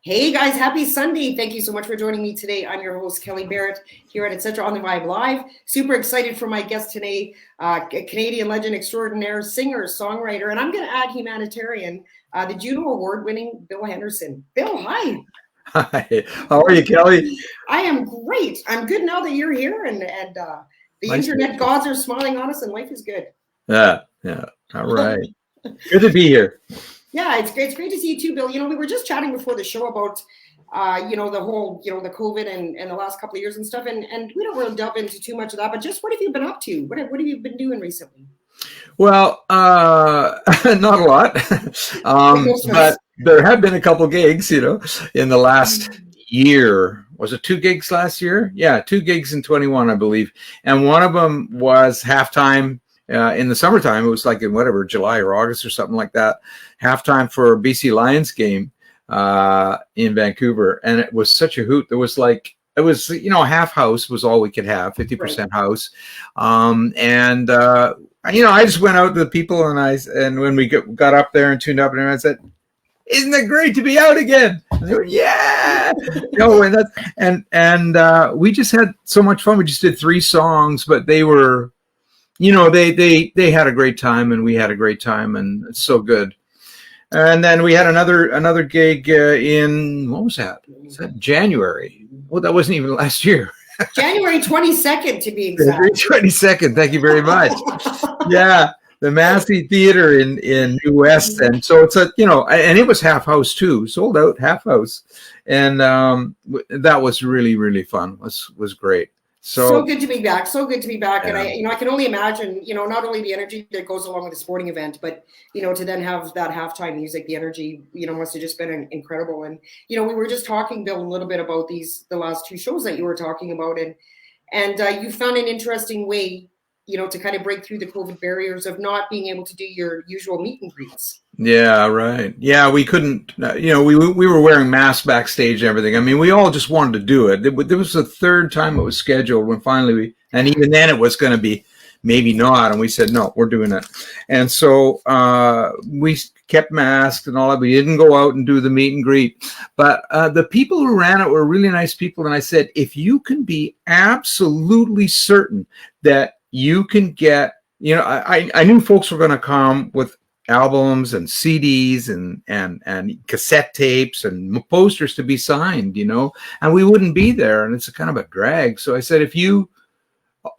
Hey guys, happy Sunday. Thank you so much for joining me today. I'm your host, Kelly Barrett, here at Etc. on the Vibe Live. Super excited for my guest today, Canadian legend extraordinaire, singer, songwriter, and I'm going to add humanitarian, the Juno Award-winning Bill Henderson. Bill, hi. Hi. How are you, Kelly? I am great. I'm good now that you're here, and the Nice internet gods are smiling on us, and life is good. Yeah. All right. Good to be here. Yeah, it's great to see you too, Bill. We were just chatting before the show about, the whole, the COVID and the last couple of years and stuff. And we don't really delve into too much of that, but just what have you been up to? What have you been doing recently? Well, not a lot, but there have been a couple gigs, in the last year. Was it 2 gigs last year? Yeah, 2 gigs in 21, I believe. And one of them was halftime. In the summertime, it was like in July or August or something like that, halftime for a BC Lions game in Vancouver. And it was such a hoot. There was half house was all we could have, 50% house. I just went out to the people and when we got up there and tuned up, and I said, "Isn't it great to be out again?" And they were, yeah. We just had so much fun. We just did 3 songs, but they were, they had a great time and we had a great time, and it's so good. And then we had another gig in, what was that? Was that January? Well, that wasn't even last year. January 22nd to be exact. January 22nd. Thank you very much. Yeah. The Massey Theater in New West. And so it's and it was half house too, sold out, half house. And that was really, really fun. Was great. So good to be back. Yeah. And I can only imagine, not only the energy that goes along with the sporting event, but, to then have that halftime music, the energy, must have just been incredible. And, we were just talking, Bill, a little bit about the last 2 shows that you were talking about. And you found an interesting way, to kind of break through the COVID barriers of not being able to do your usual meet and greets. Yeah, right. Yeah, we couldn't, we were wearing masks backstage and everything. I mean, we all just wanted to do it. There was the 3rd time it was scheduled when finally and even then it was going to be maybe not. And we said, no, we're doing it. And so we kept masked and all that. We didn't go out and do the meet and greet. But the people who ran it were really nice people. And I said, if you can be absolutely certain that you can get, I knew folks were going to come with albums and CDs and cassette tapes and posters to be signed, and we wouldn't be there. And it's a kind of a drag. So I said, if you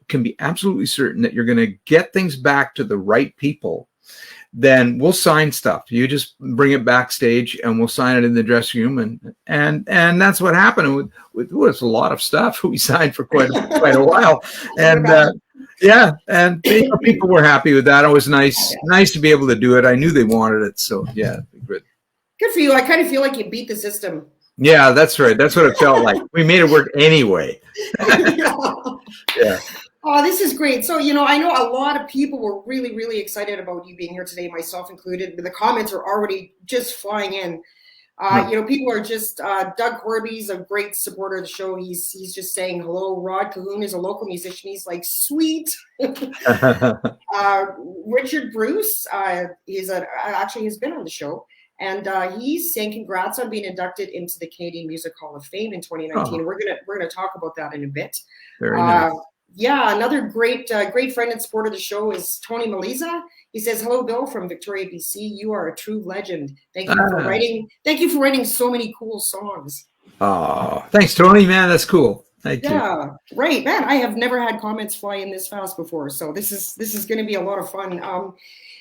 can be absolutely certain that you're going to get things back to the right people, then we'll sign stuff. You just bring it backstage and we'll sign it in the dressing room. And that's what happened. With a lot of stuff we signed for quite a while. And, yeah, and people were happy with that. It was nice to be able to do it. I knew they wanted it, so yeah, good. Good for you. I kind of feel like you beat the system. Yeah, that's right. That's what it felt like. We made it work anyway. Yeah. Oh, this is great. So, I know a lot of people were really, really excited about you being here today, myself included. The comments are already just flying in. People are just, Doug Corby's a great supporter of the show. He's just saying hello. Rod Cahoon is a local musician. He's like, sweet. Richard Bruce, actually has been on the show. And he's saying congrats on being inducted into the Canadian Music Hall of Fame in 2019. Oh. We're gonna talk about that in a bit. Very nice. Yeah, another great friend and supporter of the show is Tony Maliza. He says, "Hello, Bill from Victoria, BC. You are a true legend. Thank you for writing. Thank you for writing so many cool songs." Oh, thanks, Tony. Man, that's cool. Thank you. Yeah, right, man. I have never had comments fly in this fast before, so this is going to be a lot of fun.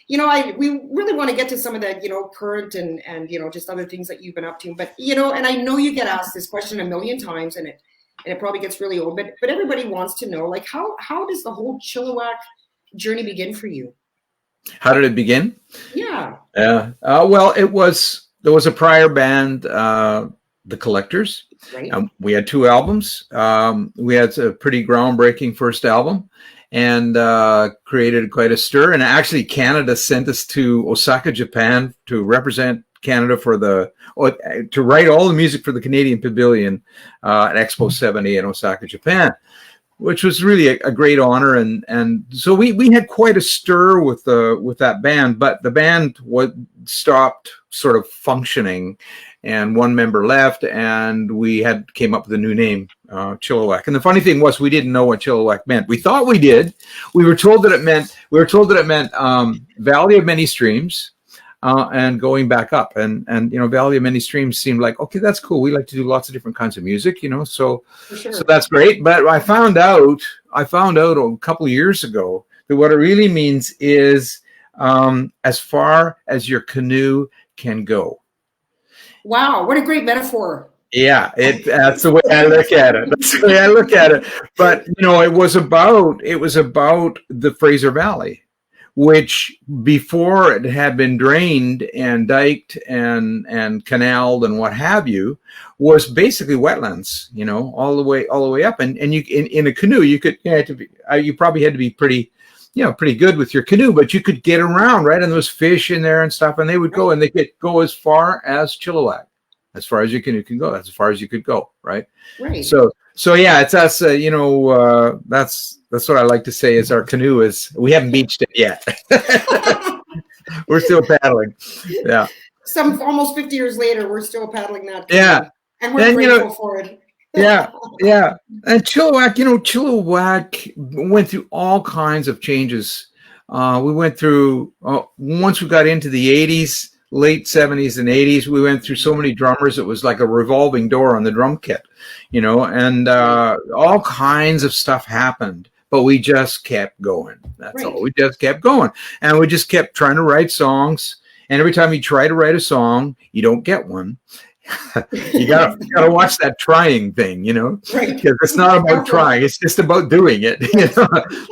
We really want to get to some of the current and just other things that you've been up to. But and I know you get asked this question a million times, and it probably gets really old. But everybody wants to know, like, how does the whole Chilliwack journey begin for you? How did it begin? Yeah. Well, there was a prior band, The Collectors. Right. We had 2 albums. We had a pretty groundbreaking first album and created quite a stir. And actually, Canada sent us to Osaka, Japan to represent Canada to write all the music for the Canadian Pavilion at Expo 70 in Osaka, Japan, which was really a great honor. And so we had quite a stir with that band, but the band stopped sort of functioning, and one member left, and we came up with a new name, Chilliwack. And the funny thing was, we didn't know what Chilliwack meant. We thought we did. We were told that it meant Valley of Many Streams. And going back up, and Valley of Many Streams seemed like, okay, that's cool. We like to do lots of different kinds of music, so sure. So that's great. But I found out a couple of years ago that what it really means is as far as your canoe can go. Wow, what a great metaphor. Yeah, that's the way I look at it. That's the way I look at it. But it was about the Fraser Valley, which before it had been drained and diked and canaled and what have you, was basically wetlands, all the way up. And you in a canoe, you probably had to be pretty good with your canoe, but you could get around, right? And there was fish in there and stuff, and they would go, and they could go as far as Chilliwack. As far as your canoe can go, that's as far as you could go, right? Right. So yeah, it's us. That's what I like to say is our canoe is. We haven't beached it yet. We're still paddling. Yeah. Some almost 50 years later, we're still paddling that canoe. Yeah. And we're grateful for it. Yeah. And Chilliwack went through all kinds of changes. We went through once we got into the 80s. Late 70s and 80s, we went through so many drummers, it was like a revolving door on the drum kit, and all kinds of stuff happened, but we just kept going. That's all. We just kept going, and we just kept trying to write songs. And every time you try to write a song, you don't get one. you gotta watch that trying thing, because it's not about trying, it's just about doing it.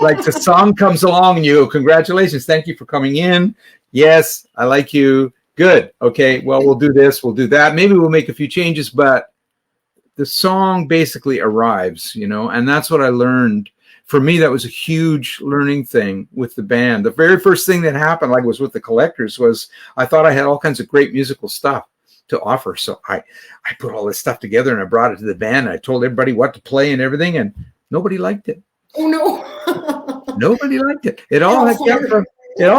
Like the song comes along and you go, congratulations, thank you for coming in. Yes, I like you. Good. Okay. Well, we'll do this. We'll do that. Maybe we'll make a few changes, but the song basically arrives, and that's what I learned. For me, that was a huge learning thing with the band. The very first thing that happened, like was with the Collectors, was I thought I had all kinds of great musical stuff to offer. So I put all this stuff together and I brought it to the band. And I told everybody what to play and everything, and nobody liked it. Oh no. Nobody liked it. It all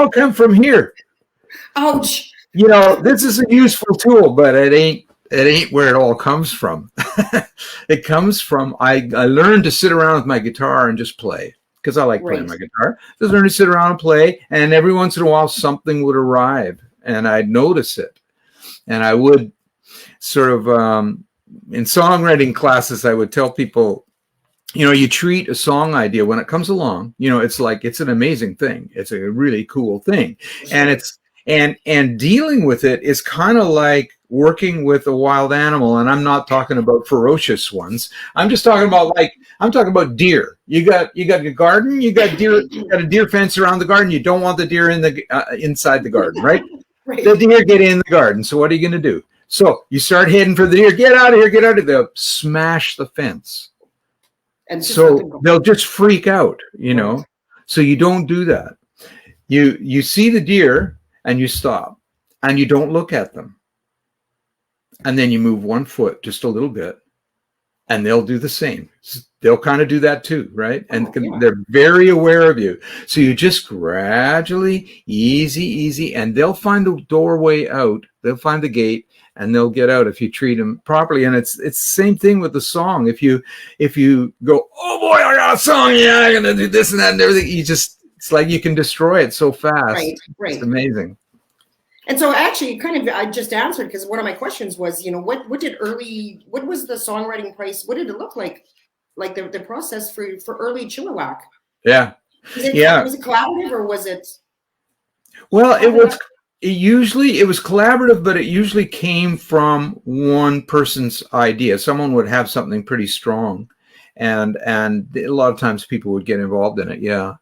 came from here. Ouch. This is a useful tool, but it ain't where it all comes from. It comes from, I learned to sit around with my guitar and just play, because I like playing my guitar. Just learn to sit around and play, and every once in a while something would arrive, and I'd notice it. And I would sort of, in songwriting classes, I would tell people, you treat a song idea when it comes along, it's like, it's an amazing thing. It's a really cool thing. Sure. And dealing with it is kind of like working with a wild animal. And I'm not talking about ferocious ones. I'm just talking about deer. You got your garden, you got a deer fence around the garden. You don't want the deer in the inside the garden, right? Right. The deer get in the garden. So what are you going to do? So you start heading for the deer. Get out of here. Get out of here. They'll smash the fence. And so they'll just freak out, Right. So you don't do that. You see the deer and you stop and you don't look at them. And then you move one foot just a little bit and they'll do the same. They'll kind of do that too, right? And they're very aware of you. So you just gradually, easy, and they'll find the doorway out. They'll find the gate and they'll get out if you treat them properly. And it's the same thing with the song. If you go, oh boy, I got a song. Yeah, I'm going to do this and that and everything. It's like you can destroy it so fast. Right. It's amazing. And so actually I just answered, because one of my questions was, what was the songwriting price? What did it look like the process for early Chilliwack? Yeah. Was it collaborative or was it? Well, it was collaborative, but it usually came from one person's idea. Someone would have something pretty strong and a lot of times people would get involved in it. Yeah.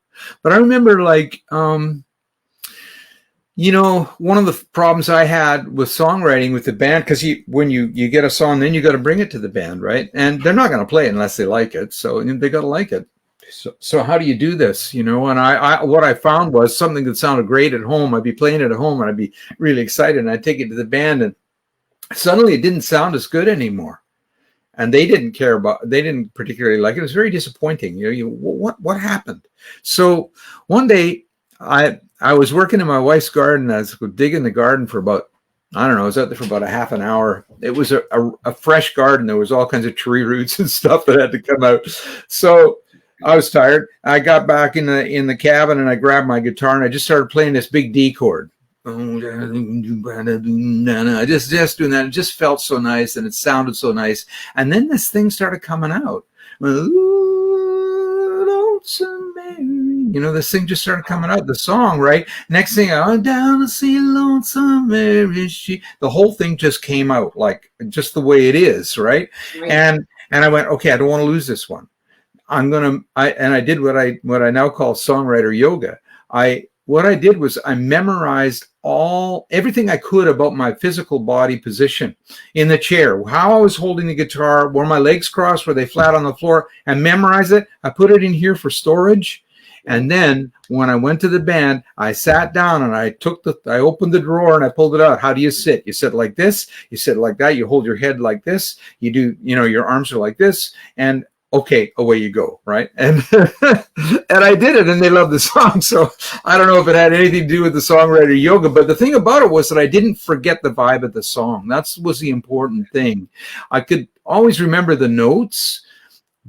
But I remember one of the problems I had with songwriting with the band, because when you get a song, then you got to bring it to the band, right? And they're not going to play it unless they like it. So they got to like it. So how do you do this? And what I found was something that sounded great at home. I'd be playing it at home and I'd be really excited and I'd take it to the band and suddenly it didn't sound as good anymore. And they didn't particularly like it. It was very disappointing. What happened? So one day I was working in my wife's garden. I was digging the garden for about I don't know, I was out there for about a half an hour. It was a fresh garden. There was all kinds of tree roots and stuff that had to come out. So I was tired. I got back in the cabin and I grabbed my guitar and I just started playing this big D chord. I just doing that. It just felt so nice and it sounded so nice. And then this thing started coming out. Ooh, lonesome Mary. You know, this thing just started coming out, the song, right? Next thing, I went down to see lonesome Mary. The whole thing just came out like just the way it is, right? Right. And I went, okay, I don't want to lose this one. I did what I now call songwriter yoga. What I did was I memorized everything I could about my physical body position in the chair, how I was holding the guitar, were my legs crossed, were they flat on the floor, and memorize it. I put it in here for storage. And then when I went to the band, I sat down and I opened the drawer and I pulled it out. How do you sit? You sit like this, you sit like that, you hold your head like this, you do, your arms are like this, and okay, away you go, right? And and I did it, and they loved the song. So I don't know if it had anything to do with the songwriter yoga, but the thing about it was that I didn't forget the vibe of the song. That was the important thing. I could always remember the notes,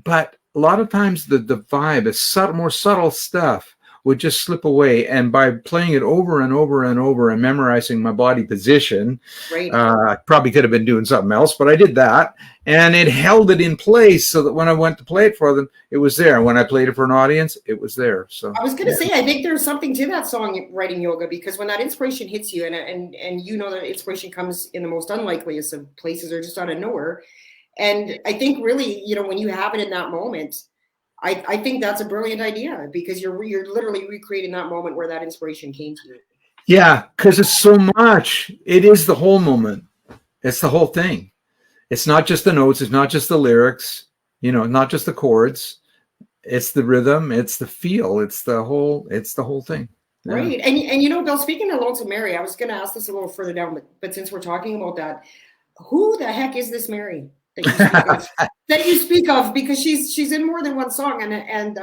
but a lot of times the vibe is more subtle stuff would just slip away. And by playing it over and over and over and memorizing my body position, Right. I probably could have been doing something else, but I did that. And it held it in place so that when I went to play it for them, it was there. And when I played it for an audience, it was there. So I was going to say, I think there's something to that songwriting yoga, because when that inspiration hits you, and you know that inspiration comes in the most unlikeliest of places or just out of nowhere. And I think really, when you have it in that moment, I think that's a brilliant idea, because you're literally recreating that moment where that inspiration came to you. Yeah, because it's so much. It is the whole moment. It's the whole thing. It's not just the notes. It's not just the lyrics. Not just the chords. It's the rhythm. It's the feel. It's the whole thing. Yeah. Right. And Bill, speaking of Lonesome Mary, I was going to ask this a little further down, but since we're talking about that, who the heck is this Mary that you speak of? Because she's in more than one song, and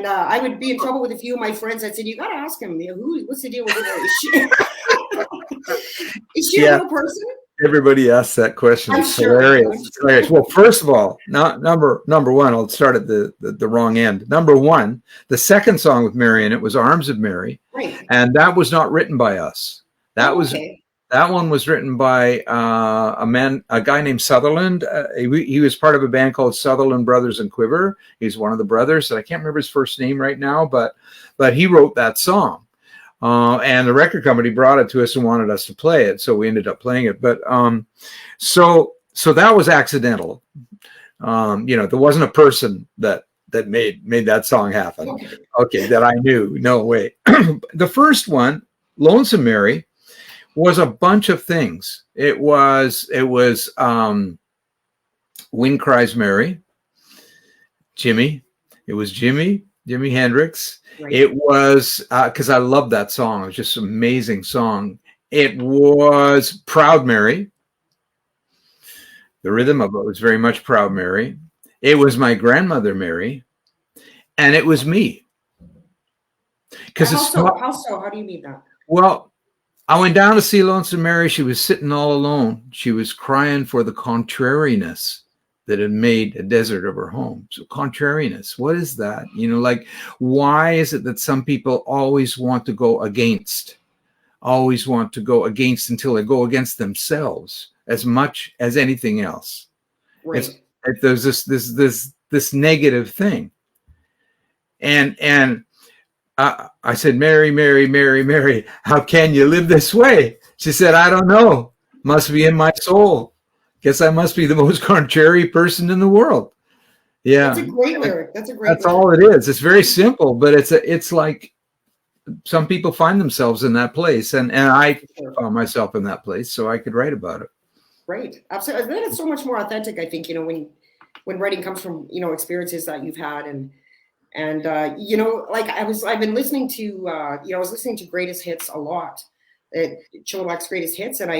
I would be in trouble with a few of my friends. I said, you got to ask him, what's the deal with her? Is she a real person? Everybody asks that question. It's hilarious. It's hilarious. Well, first of all, number one, I'll start at the wrong end. Number one, the second song with Mary in it was Arms of Mary. Right. And that was not written by us. That one was written by a guy named Sutherland. He was part of a band called Sutherland Brothers and Quiver. He's one of the brothers, and I can't remember his first name right now, but he wrote that song. And the record company brought it to us and wanted us to play it, so we ended up playing it. But so that was accidental. There wasn't a person that made that song happen. Okay, that I knew. No way. The first one, Lonesome Mary, was a bunch of things. It was Wind Cries Mary, Jimmy. It was Jimi Hendrix. Right. It was because I love that song. It was just an amazing song. It was Proud Mary. The rhythm of it was very much Proud Mary. It was my grandmother Mary, and it was me. Because how so? How do you mean that? Well, I went down to see Lonesome Mary. She was sitting all alone. She was crying for the contrariness that had made a desert of her home. So contrariness, what is that? Why is it that some people always want to go against until they go against themselves as much as anything else? Right. There's this negative thing. And I said, Mary, Mary, Mary, Mary, how can you live this way? She said, I don't know. Must be in my soul. Guess I must be the most contrary person in the world. Yeah. That's a great lyric. That's all it is. It's very simple, but it's like some people find themselves in that place. And I found myself in that place, so I could write about it. Right. Absolutely. Then it's so much more authentic, I think, when writing comes from, experiences that you've had. And I've been listening to, I was listening to Greatest Hits a lot, Chilliwack's Greatest Hits. And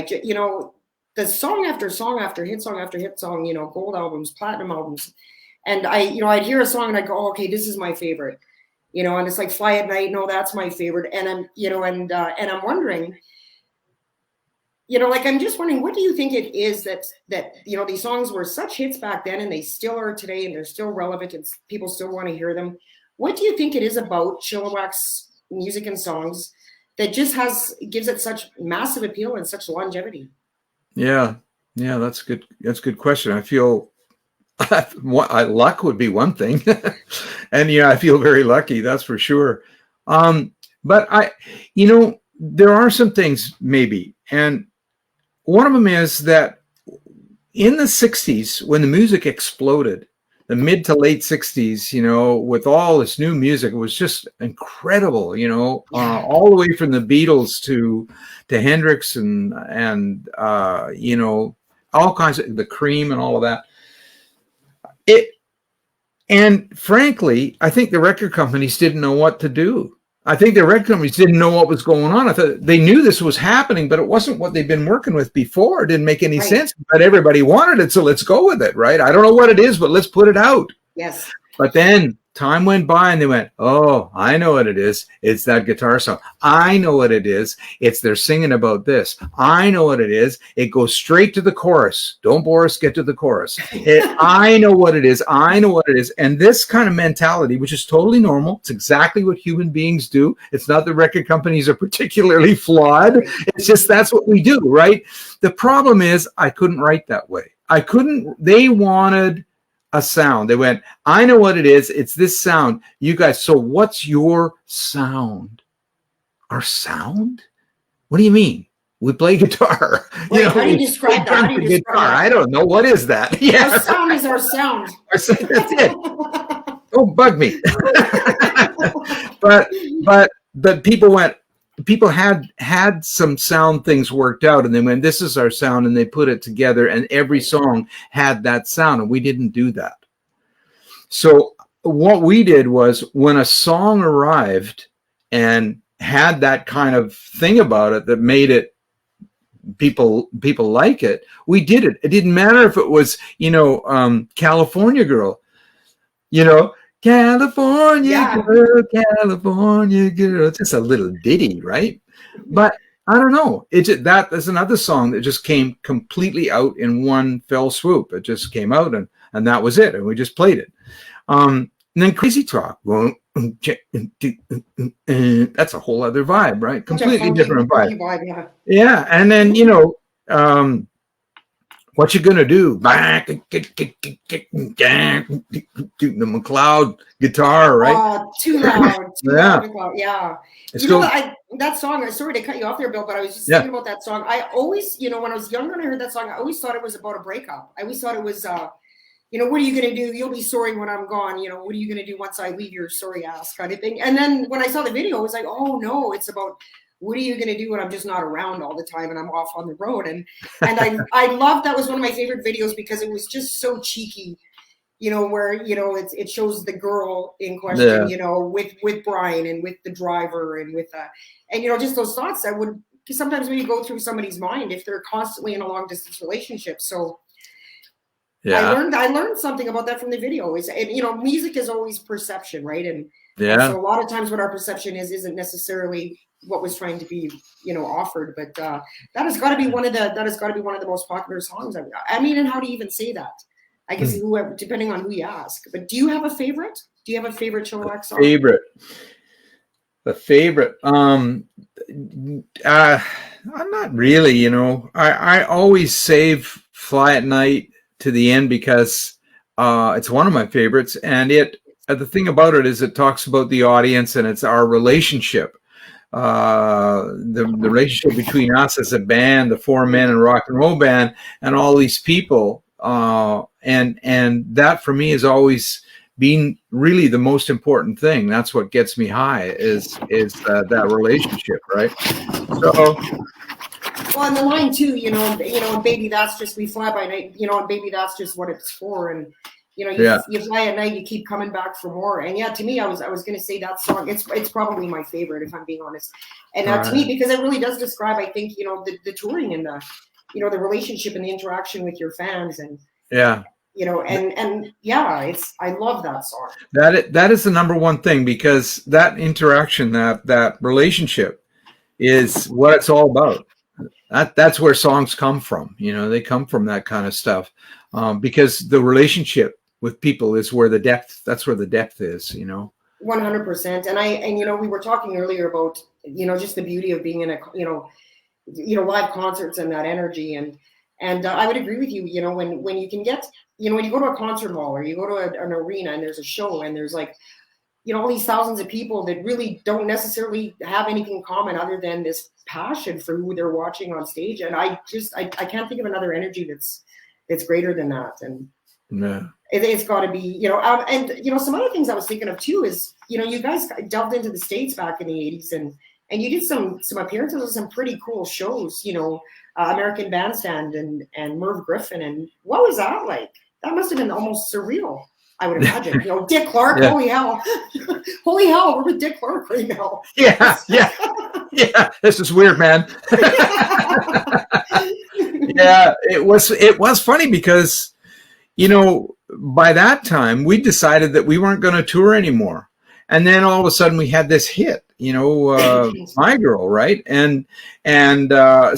the song after song after hit song after hit song, gold albums, platinum albums. And I'd hear a song and I go, oh, okay, this is my favorite, and it's like Fly at Night. No, that's my favorite. And I'm, and I'm wondering, like, I'm just wondering, what do you think it is that these songs were such hits back then and they still are today and they're still relevant and people still want to hear them? What do you think it is about Chilliwack's music and songs that just gives it such massive appeal and such longevity? Yeah, that's good. That's a good question. I feel luck would be one thing, and I feel very lucky. That's for sure. But there are some things maybe, and one of them is that in the 60s, when the music exploded, the mid to late 60s, with all this new music, it was just incredible, all the way from the Beatles to Hendrix and all kinds of the Cream and all of that. And frankly, I think the record companies didn't know what to do. I think the record companies didn't know what was going on. I thought they knew this was happening, but it wasn't what they'd been working with before. It didn't make any sense, but everybody wanted it, so let's go with it, right? I don't know what it is, but let's put it out. Yes. But then time went by and they went, oh, I know what it is. It's that guitar song. I know what it is. It's they're singing about this. I know what it is. It goes straight to the chorus. Don't bore us, get to the chorus. I know what it is. I know what it is. And this kind of mentality, which is totally normal. It's exactly what human beings do. It's not that record companies are particularly flawed. It's just that's what we do, right? The problem is I couldn't write that way. They wanted a sound. They went, I know what it is. It's this sound. You guys, so what's your sound? Our sound? What do you mean? We play guitar. Wait, how do you describe that? How do you describe that? I don't know. What is that? Yeah. Our sound is our sound. That's it. Don't bug me. but people had some sound things worked out, and they went, this is our sound, and they put it together, and every song had that sound, and we didn't do that. So what we did was, when a song arrived and had that kind of thing about it that made it people like it, we did it. It didn't matter if it was California Girl, California girl, California girl. It's just a little ditty, right? But I don't know. That's another song that just came completely out in one fell swoop. It just came out and that was it. And we just played it. And then Crazy Talk. That's a whole other vibe, right? Completely different vibe. Yeah. And then, what you gonna do? The McLeod guitar, right? Too loud. Yeah. That song, sorry to cut you off there, Bill, but I was just thinking about that song. I always, when I was younger and I heard that song, I always thought it was about a breakup. I always thought it was, what are you going to do? You'll be sorry when I'm gone. What are you going to do once I leave your sorry ass kind of thing? And then when I saw the video, I was like, oh no, it's about, what are you going to do when I'm just not around all the time and I'm off on the road? And I loved, that was one of my favorite videos because it was just so cheeky, where, it shows the girl in question, with Brian and with the driver and with, and, just those thoughts that would sometimes maybe go through somebody's mind if they're constantly in a long distance relationship. So I learned something about that from the video. And music is always perception, right? And so a lot of times what our perception isn't necessarily what was trying to be, offered. But that has got to be one of the most popular songs. I mean, and how do you even say that? I guess whoever, depending on who you ask. But do you have a favorite? Do you have a favorite Chilliwack song? The favorite. I'm not really. I always save Fly at Night to the end because it's one of my favorites, and the thing about it is it talks about the audience and it's our relationship. The relationship between us as a band, the four men and rock and roll band, and all these people, and that for me has always been really the most important thing. That's what gets me high is that relationship, right? So. Well, and the line too, baby, that's just, we fly by night, and baby, that's just what it's for, and. You fly at night, you keep coming back for more. And to me, I was going to say that song. It's probably my favorite, if I'm being honest. And to me, because it really does describe, I think, the touring and the, the relationship and the interaction with your fans, and I love that song. That is the number one thing, because that interaction, that relationship, is what it's all about. that's where songs come from. They come from that kind of stuff, because the relationship with people is where that's where the depth is. 100%. And we were talking earlier about, just the beauty of being in live concerts and that energy. And I would agree with you, when you can get, when you go to a concert hall or you go to an arena and there's a show and there's like, all these thousands of people that really don't necessarily have anything in common other than this passion for who they're watching on stage. And I can't think of another energy that's greater than that. And yeah. It's got to be, and some other things I was thinking of too is, you guys delved into the States back in the 80s and you did some appearances with some pretty cool shows, American Bandstand and Merv Griffin. And what was that like? That must have been almost surreal, I would imagine. Dick Clark, yeah. Holy hell. Holy hell, we're with Dick Clark right now. Yeah. This is weird, man. Yeah, it was funny because, by that time we decided that we weren't going to tour anymore. And then all of a sudden we had this hit, My Girl, right? And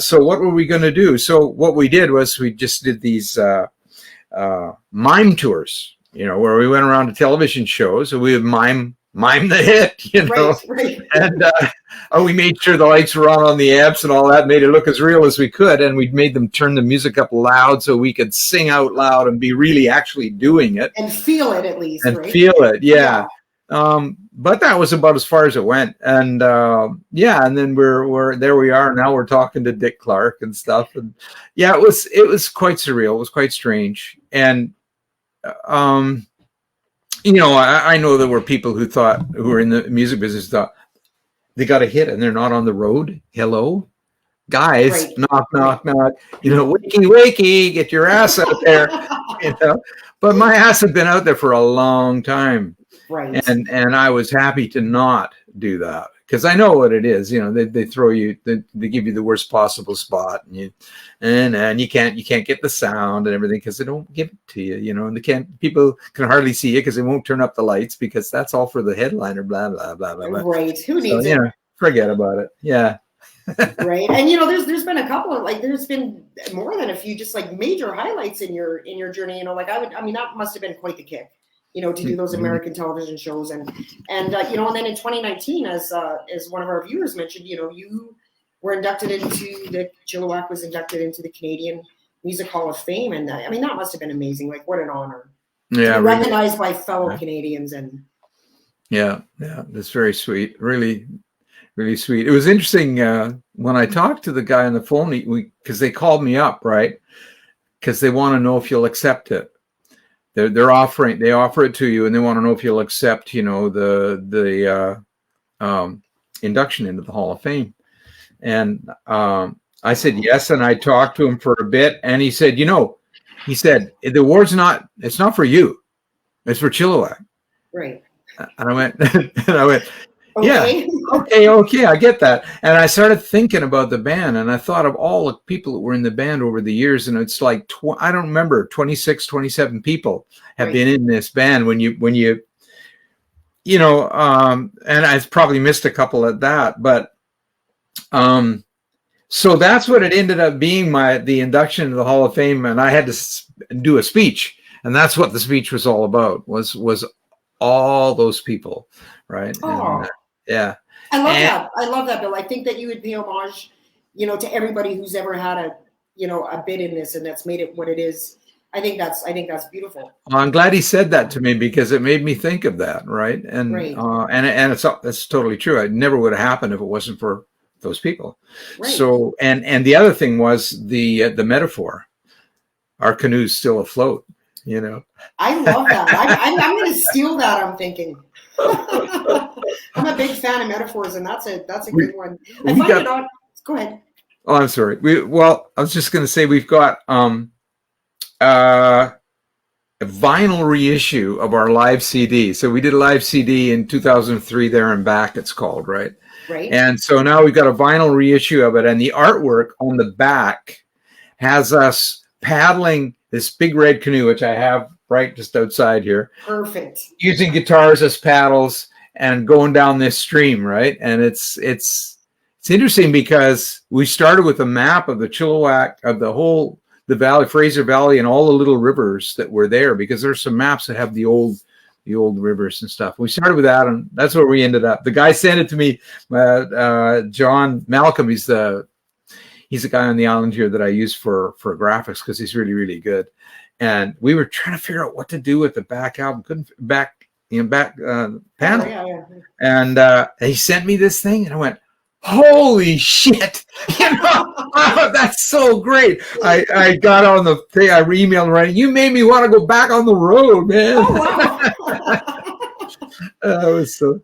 so what were we going to do? So what we did was we just did these mime tours, where we went around to television shows and we would mime the hit, Right. And we made sure the lights were on the amps and all that, made it look as real as we could. And we made them turn the music up loud so we could sing out loud and be really actually doing it. And feel it at least, and right? Feel it, yeah. But that was about as far as it went. And and then we're there we are. Now we're talking to Dick Clark and stuff. And yeah, it was quite surreal. It was quite strange. And I know there were people who were in the music business thought they got a hit and they're not on the road. Hello, guys, right. knock, wakey, get your ass out there. But my ass had been out there for a long time. Right. And I was happy to not do that because I know what it is. They throw you, they give you the worst possible spot, and you can't get the sound and everything because they don't give it to you. And people can hardly see you because they won't turn up the lights because that's all for the headliner. Blah blah blah blah. Right. Who needs it? Forget about it. Yeah. Right. And there's been a couple of there's been more than a few just major highlights in your journey. That must have been quite the kick. To do those American television shows and then in 2019, as one of our viewers mentioned, you were inducted into Chilliwack was inducted into the Canadian Music Hall of Fame, and that must have been amazing. What an honor! Yeah, to be recognized by fellow Canadians and. Yeah, that's very sweet. Really, really sweet. It was interesting when I talked to the guy on the phone because they called me up, right? Because they want to know if you'll accept it. They offer it to you, and they want to know if you'll accept, the induction into the Hall of Fame. And I said yes, and I talked to him for a bit, and he said, the award's it's not for you, it's for Chilliwack. Right. And I went, okay. Yeah, okay, I get that. And I started thinking about the band, and I thought of all the people that were in the band over the years, and it's I don't remember, 26, 27 people have been in this band when you and I've probably missed a couple at that, but so that's what it ended up being, the induction to the Hall of Fame, and I had to do a speech, and that's what the speech was all about, was all those people, right? Oh. And, yeah. I love that, Bill. I think that you would pay homage, to everybody who's ever had a bit in this and that's made it what it is. I think that's beautiful. Well, I'm glad he said that to me because it made me think of that, right? And right. And that's totally true. It never would have happened if it wasn't for those people. Right. So and the other thing was the metaphor. Our canoe's still afloat. I love that. I'm going to steal that. I'm thinking. I'm a big fan of metaphors, and that's a good one. I find it odd. Go ahead. Oh, I'm sorry. I was just going to say we've got a vinyl reissue of our live CD. So we did a live CD in 2003, There and Back, it's called, right? Right. And so now we've got a vinyl reissue of it, and the artwork on the back has us paddling this big red canoe, which I have right just outside here. Perfect. Using guitars as paddles and going down this stream, right? And it's It's interesting because we started with a map of the Chilliwack, of the valley, Fraser Valley, and all the little rivers that were there, because there's some maps that have the old rivers and stuff. We started with that, and that's where we ended up. The guy sent it to me, John Malcolm. He's the guy on the island here that I use for graphics, because he's really, really good. And we were trying to figure out what to do with the back album, panel. Yeah. And he sent me this thing, and I went, holy shit. Oh, that's so great. I got on the thing, I emailed right. You made me want to go back on the road, man. Oh, wow. It was so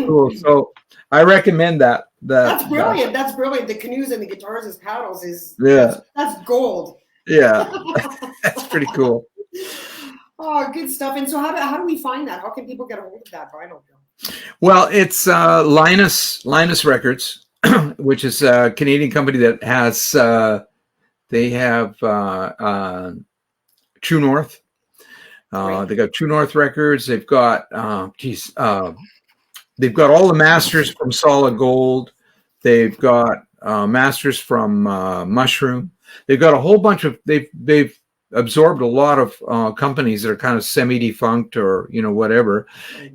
cool. So I recommend that. That's brilliant. That's brilliant. The canoes and the guitars as paddles that's gold. Yeah. That's pretty cool. Oh, good stuff. And so how do we find that? How can people get a hold of that vinyl? Well, it's Linus Records, which is a Canadian company that has they have True North. They got True North Records. They've got they've got all the masters from Solid Gold. They've got masters from Mushroom. They've got a whole bunch of they've absorbed a lot of companies that are kind of semi-defunct or whatever.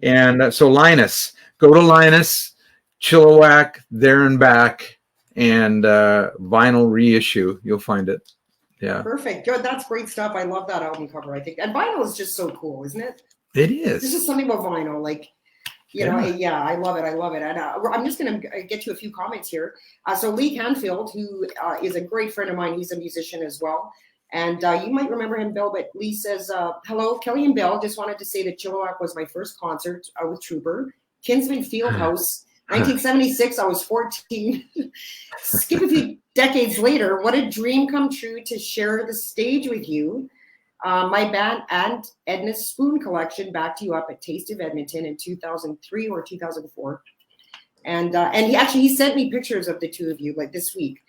And so Linus, go to Linus, Chilliwack, there and back, and vinyl reissue. You'll find it. Yeah. Perfect. Good. That's great stuff. I love that album cover, I think. And vinyl is just so cool, isn't it? It is. This is something about vinyl. Like, I love it. I love it. And I'm just going to get to a few comments here. So Lee Canfield, who is a great friend of mine, he's a musician as well. And you might remember him, Bill, but Lee says, hello, Kelly and Bill. Just wanted to say that Chilliwack was my first concert with Trooper. Kinsman Fieldhouse, 1976. I was 14. Skip a few decades later. What a dream come true to share the stage with you. My band Aunt Edna's Spoon Collection backed you up at Taste of Edmonton in 2003 or 2004. And he sent me pictures of the two of you like this week.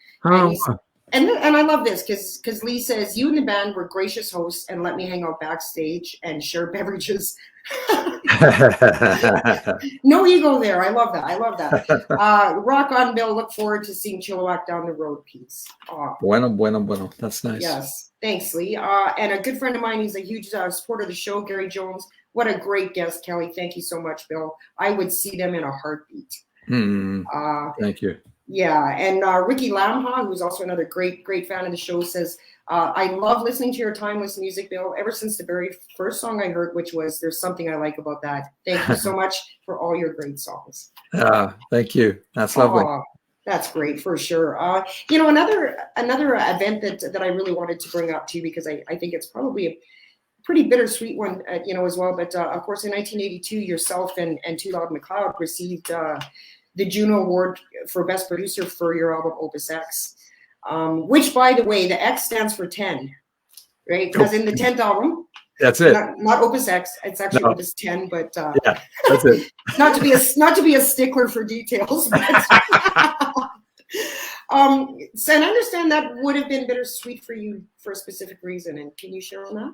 And I love this because Lee says, you and the band were gracious hosts and let me hang out backstage and share beverages. No ego there. I love that. Rock on, Bill. Look forward to seeing Chilliwack down the road. Peace. Bueno. That's nice. Yes. Thanks, Lee. And a good friend of mine, he's a huge supporter of the show, Gary Jones. What a great guest, Kelly. Thank you so much, Bill. I would see them in a heartbeat. Thank you. Yeah, and Ricky Lamha, who's also another great fan of the show, says, I love listening to your timeless music, Bill, ever since the very first song I heard, which was There's Something I Like About That. Thank you so much for all your great songs. Thank you. That's lovely. That's great, for sure. Another event that I really wanted to bring up too, because I think it's probably a pretty bittersweet one, as well. But of course, in 1982, yourself and Too Loud McLeod received the Juno Award for Best Producer for your album Opus X, which, by the way, the X stands for 10, right? Because in the 10th album, that's it. Not Opus X. It's actually Opus 10, but yeah, that's it. not to be a stickler for details. But, so and I understand that would have been bittersweet for you for a specific reason. And can you share on that?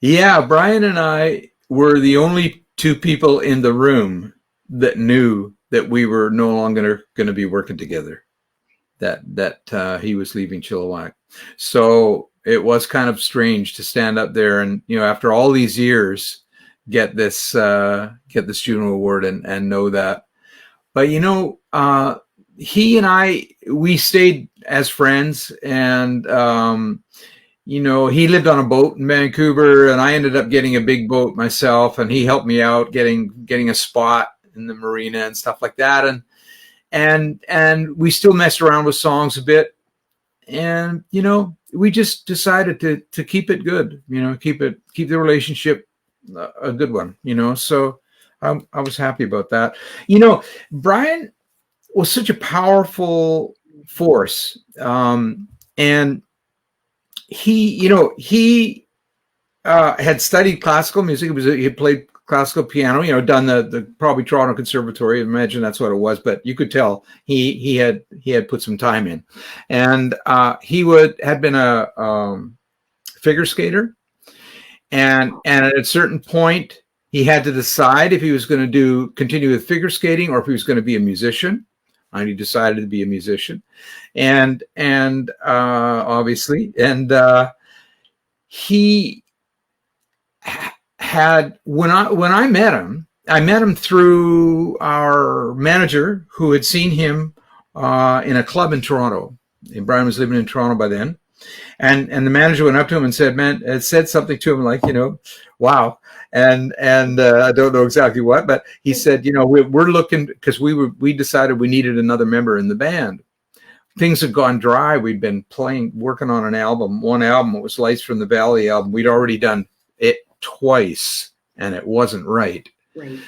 Yeah, Brian and I were the only two people in the room that knew that we were no longer going to be working together, that he was leaving Chilliwack. So it was kind of strange to stand up there and, after all these years, get this Juno Award and know that. But, he and I, we stayed as friends, and, he lived on a boat in Vancouver, and I ended up getting a big boat myself, and he helped me out getting a spot in the marina and stuff like that, and we still messed around with songs a bit, and we just decided to keep it good, keep the relationship a good one, so I was happy about that. Brian was such a powerful force, and he had studied classical music. He had played classical piano, done the probably Toronto Conservatory. I imagine that's what it was, but you could tell he had put some time in, and he had been a figure skater, and at a certain point he had to decide if he was going to continue with figure skating or if he was going to be a musician. and he decided to be a musician, and obviously, and he had when I met him through our manager who had seen him in a club in Toronto. And Brian was living in Toronto by then. And the manager went up to him and said, man, it said something to him like, wow. And I don't know exactly what, but he said, we're looking, because we decided we needed another member in the band. Things had gone dry. We'd been working on one album. It was Lights from the Valley album. We'd already done it twice and it wasn't right. Right.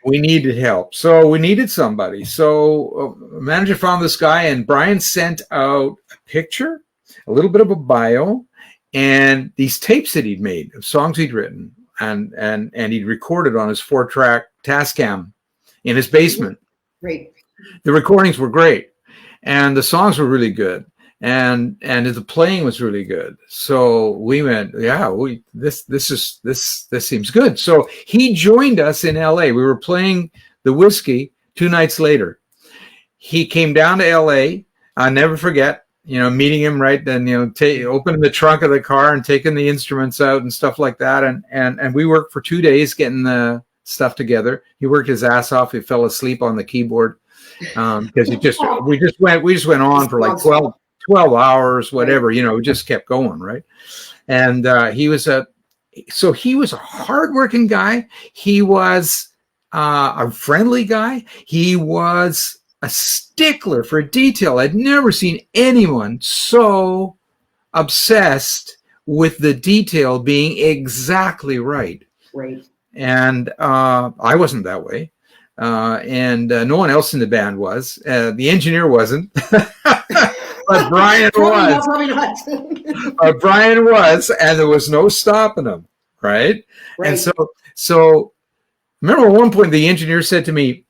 We needed help. So we needed somebody. So manager found this guy, and Brian sent out a picture, a little bit of a bio, and these tapes that he'd made of songs he'd written and he'd recorded on his 4-track Tascam in his basement. Right. The recordings were great, and the songs were really good, and the playing was really good. So we went, this seems good. So he joined us in LA. We were playing the Whiskey 2 nights later. He came down to LA. I'll never forget, meeting him right then, opening the trunk of the car and taking the instruments out and stuff like that. And we worked for 2 days getting the stuff together. He worked his ass off. He fell asleep on the keyboard because we just went on for like 12 hours, whatever, we just kept going. Right. And he was a hardworking guy. He was a friendly guy. He was a stickler for detail. I'd never seen anyone so obsessed with the detail being exactly right. Right. And I wasn't that way. And no one else in the band was. The engineer wasn't. But Brian was. Probably not. Brian was, and there was no stopping him, right? And so remember at one point the engineer said to me,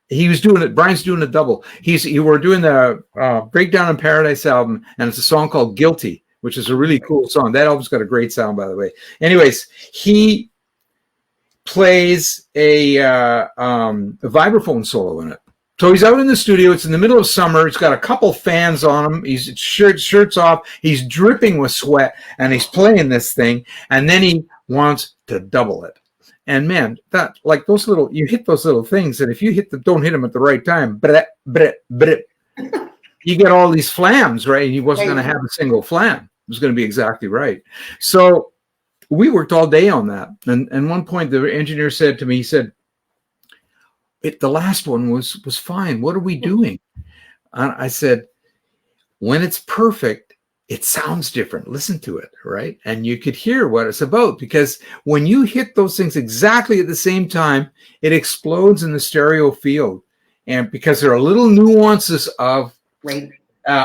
he was doing it. Brian's doing a double. We're doing the Breakdown in Paradise album, and it's a song called Guilty, which is a really cool song. That album's got a great sound, by the way. Anyways, he plays a vibraphone solo in it. So he's out in the studio. It's in the middle of summer. He's got a couple fans on him. He's shirt's off. He's dripping with sweat, and he's playing this thing. And then he wants to double it. And man, that like those little, you hit those little things, and if you don't hit them at the right time, you get all these flams, right? And he wasn't going to have a single flam. It was going to be exactly right. So we worked all day on that. And one point, the engineer said to me, he said, the last one was fine. What are we doing? And I said, when it's perfect, it sounds different. Listen to it, right? And you could hear what it's about, because when you hit those things exactly at the same time, it explodes in the stereo field. And because there are little nuances of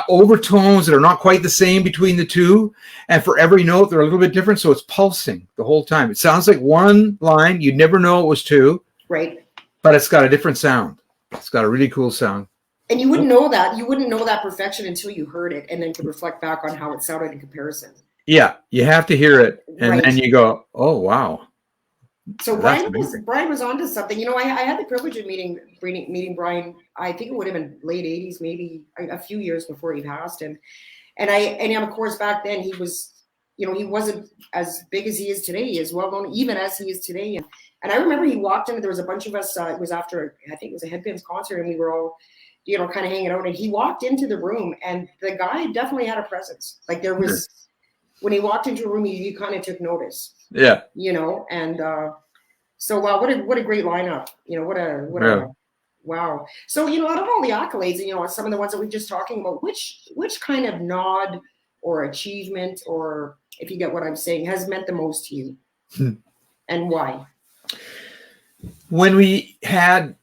overtones that are not quite the same between the two. And for every note, they're a little bit different. So it's pulsing the whole time. It sounds like one line. You'd never know it was two. Right. But it's got a different sound. It's got a really cool sound. And you wouldn't know that. You wouldn't know that perfection until you heard it and then could reflect back on how it sounded in comparison. Yeah, you have to hear it. And then you go, oh, wow. So Brian was onto something. I had the privilege of meeting Brian. I think it would have been late 80s, maybe a few years before he passed. And of course, back then he was, he wasn't as big as he is today, as well known even as he is today. And I remember he walked in, there was a bunch of us, it was after, I think it was a Headbands concert, and we were all, kind of hanging out, and he walked into the room, and the guy definitely had a presence. Like there was, when he walked into a room, he kind of took notice. Yeah. And so wow, what a great lineup. Wow. So, out of all the accolades, some of the ones that we're just talking about, which kind of nod or achievement, or if you get what I'm saying, has meant the most to you? And why? When we had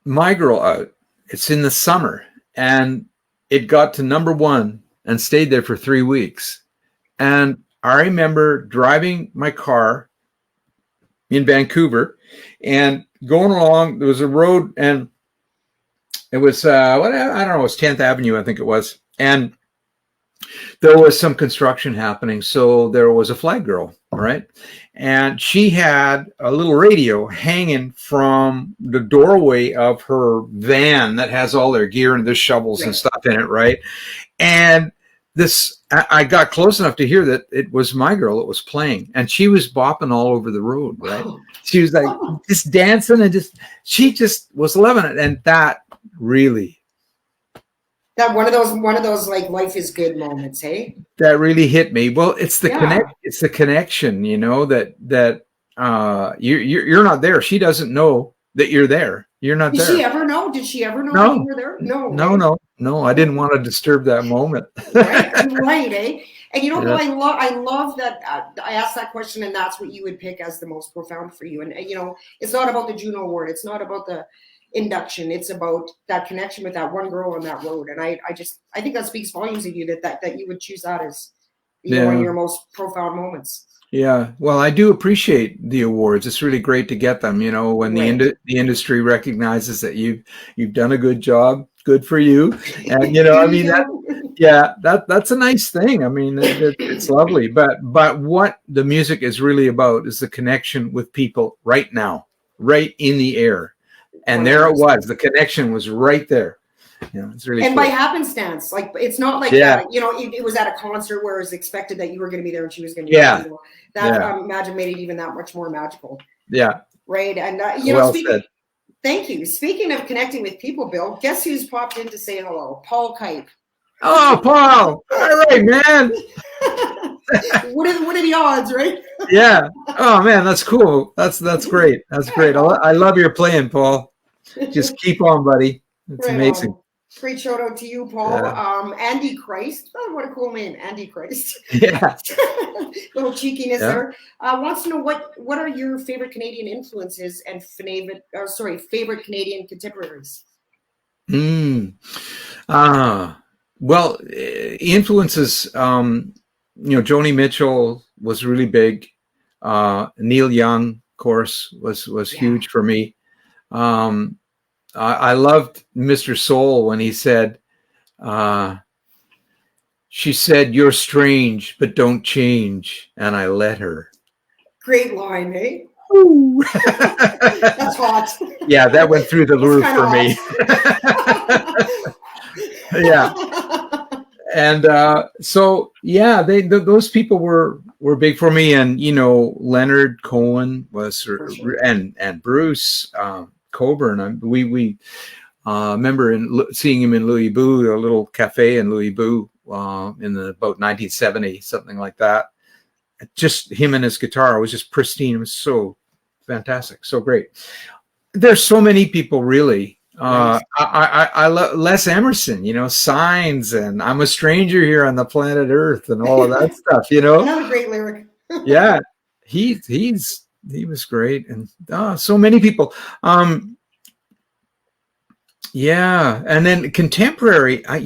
My Girl out, it's in the summer, and it got to #1 and stayed there for 3 weeks. And I remember driving my car in Vancouver and going along. There was a road, and it was, I don't know, it was 10th Avenue, I think it was. And there was some construction happening. So there was a flag girl right? And she had a little radio hanging from the doorway of her van that has all their gear and there's shovels and stuff in it, right? And I got close enough to hear that it was my girl that was playing, and she was bopping all over the road, right? She was like just dancing and she just was loving it. And that really, that one of those like life is good moments, hey? That really hit me. Well, it's the connection, you know, that you're not there. She doesn't know that you're there. You're not there. Did she ever know? Did she ever know that you were there? No. I didn't want to disturb that moment. right, eh? And you know what I love that I asked that question, and that's what you would pick as the most profound for you. And you know, it's not about the Juno Award. It's not about the induction. It's about that connection with that one girl on that road. And I think that speaks volumes of you that you would choose that as one of your most profound moments. Yeah, well, I do appreciate the awards. It's really great to get them. You know, when the industry recognizes that you've done a good job, good for you. And you know, I mean, that's a nice thing. I mean, it's lovely. But what the music is really about is the connection with people right now, right in the air. And there it was. The connection was right there. You know, it's really and cool. By happenstance, like it's not like that, you know, it was at a concert where it was expected that you were going to be there and she was going to be there. You know, that imagine made it even that much more magical. Yeah. Right. And you know, thank you. Speaking of connecting with people, Bill, guess who's popped in to say hello? Paul Kipe. Oh, Paul! All right, man. What are the odds, right? Yeah. Oh man, that's cool. That's great. That's great. I love your playing, Paul. Just keep on, buddy. It's amazing. Great shout out to you, Paul. Yeah. Andy Christ. Oh, what a cool name, Andy Christ. Yeah. Little cheekiness there. Wants to know what are your favorite Canadian influences and favorite Canadian contemporaries? Well, influences. You know, Joni Mitchell was really big. Neil Young, of course, was huge for me. I loved Mr. Soul when he said, she said, "You're strange, but don't change." And I let her. Great line, eh? That's hot. Yeah, that went through the roof for me. Yeah. And those people were big for me. And, you know, Leonard Cohen was, and Bruce Coburn. We remember seeing him in Louis Boo, a little cafe in Louis Boo in about 1970, something like that. Just him and his guitar was just pristine. It was so fantastic, so great. There's so many people, really. I love Les Emerson, you know, Signs and I'm a Stranger Here on the Planet Earth and all of that stuff, you know. Another great lyric. Yeah, he was great, and so many people. Yeah, and then contemporary. I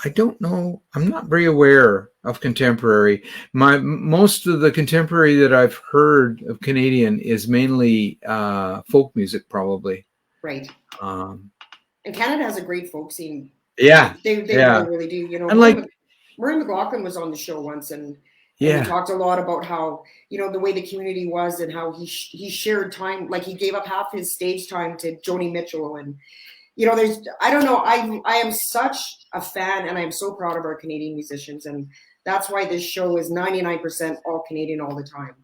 don't know. I'm not very aware of contemporary. Most of the contemporary that I've heard of Canadian is mainly folk music, probably. Right. And Canada has a great folk scene. Yeah, they really do. You know, and like Murray McLaughlin was on the show once, and we talked a lot about how, you know, the way the community was and how he shared time, like he gave up half his stage time to Joni Mitchell, and you know, I don't know, I am such a fan, and I'm so proud of our Canadian musicians, and that's why this show is 99% all Canadian all the time.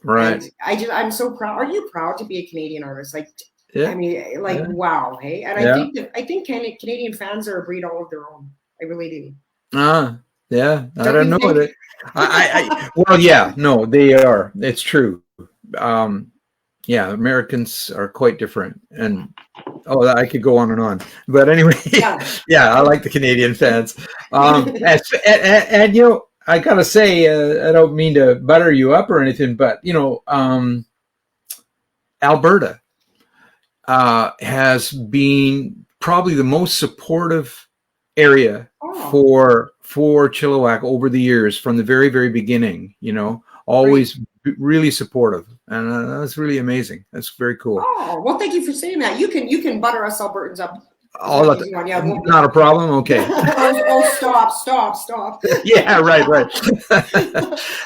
Right. And I'm so proud. Are you proud to be a Canadian artist? Like. Yeah. I mean, like, wow, hey, and I think Canadian fans are a breed all of their own. I really do. Yeah, I don't know it. Well, yeah, no, they are. It's true. Yeah, Americans are quite different, and I could go on and on. But anyway, yeah, I like the Canadian fans. And you know, I gotta say, I don't mean to butter you up or anything, but you know, Alberta has been probably the most supportive area for Chilliwack over the years, from the very, very beginning. You know, always really supportive, and that's really amazing. That's very cool. Oh, well, thank you for saying that. You can butter us Albertans up all not the easy one. Yeah. Well, not a problem. Okay. stop. Yeah, right.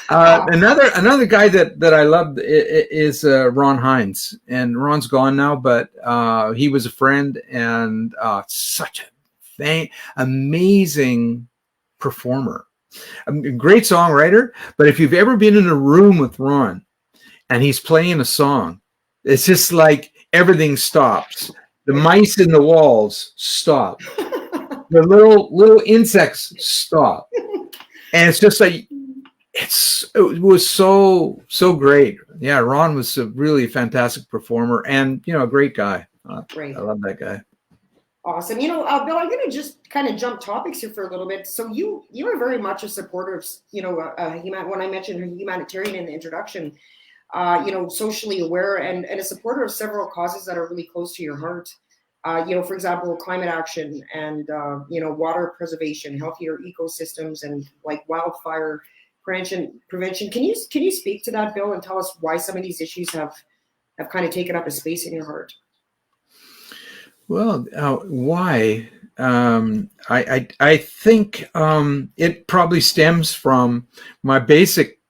Another guy that I loved is Ron Hines, and Ron's gone now, but he was a friend and such a amazing performer, a great songwriter. But if you've ever been in a room with Ron and he's playing a song, it's just like everything stops. The mice in the walls stop. The little insects stop. And it's just like, it was so great. Yeah, Ron was a really fantastic performer and, a great guy. Great. I love that guy. Awesome. Bill, I'm going to just kind of jump topics here for a little bit. So you are very much a supporter of, when I mentioned humanitarian in the introduction, socially aware and a supporter of several causes that are really close to your heart. For example, climate action and, water preservation, healthier ecosystems, and like wildfire prevention. Can you speak to that, Bill, and tell us why some of these issues have kind of taken up a space in your heart? Well, why? I think it probably stems from my basic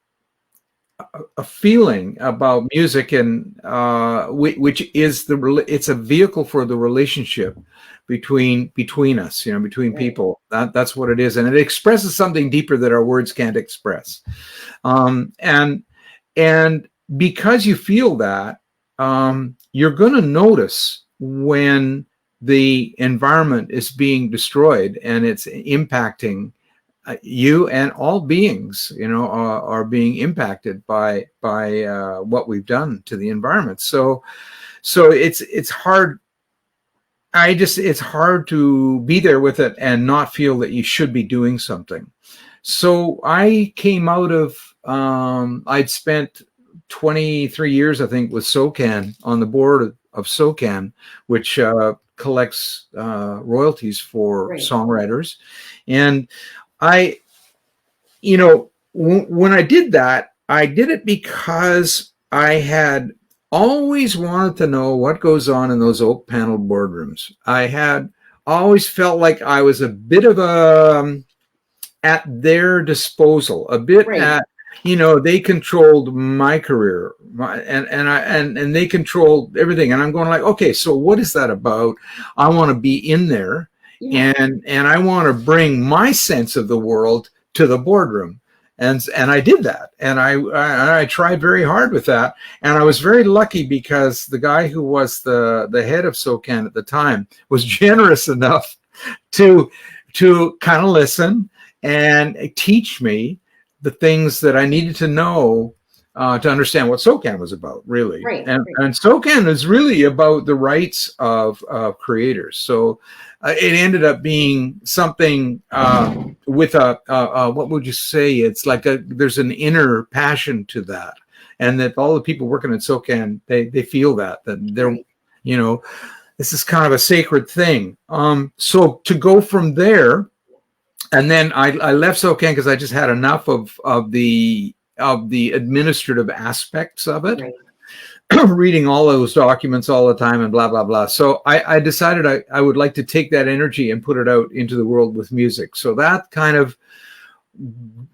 a feeling about music, and which is it's a vehicle for the relationship between us, between people. That's what it is, and it expresses something deeper that our words can't express. And because you feel that, you're going to notice when the environment is being destroyed and it's impacting you, and all beings, are being impacted by what we've done to the environment. So it's hard. It's hard to be there with it and not feel that you should be doing something. So I came out of, I'd spent 23 years, I think, with SOCAN, on the board of SOCAN, which collects royalties for songwriters. And when I did that, I did it because I had always wanted to know what goes on in those oak paneled boardrooms. I had always felt like I was a bit of at their disposal, a bit at, they controlled my career, and they controlled everything. And I'm going like, okay, so what is that about? I want to be in there, and I want to bring my sense of the world to the boardroom. And I did that, and I tried very hard with that, and I was very lucky because the guy who was the head of SOCAN at the time was generous enough to kind of listen and teach me the things that I needed to know to understand what SOCAN was about, really. And SOCAN is really about the rights of creators. So it ended up being something with what would you say? It's like there's an inner passion to that, and that all the people working at SOCAN, they feel that they're, this is kind of a sacred thing. So to go from there, and then I left SOCAN because I just had enough of the administrative aspects of it. Reading all those documents all the time and blah, blah, blah. So I decided I would like to take that energy and put it out into the world with music. So that kind of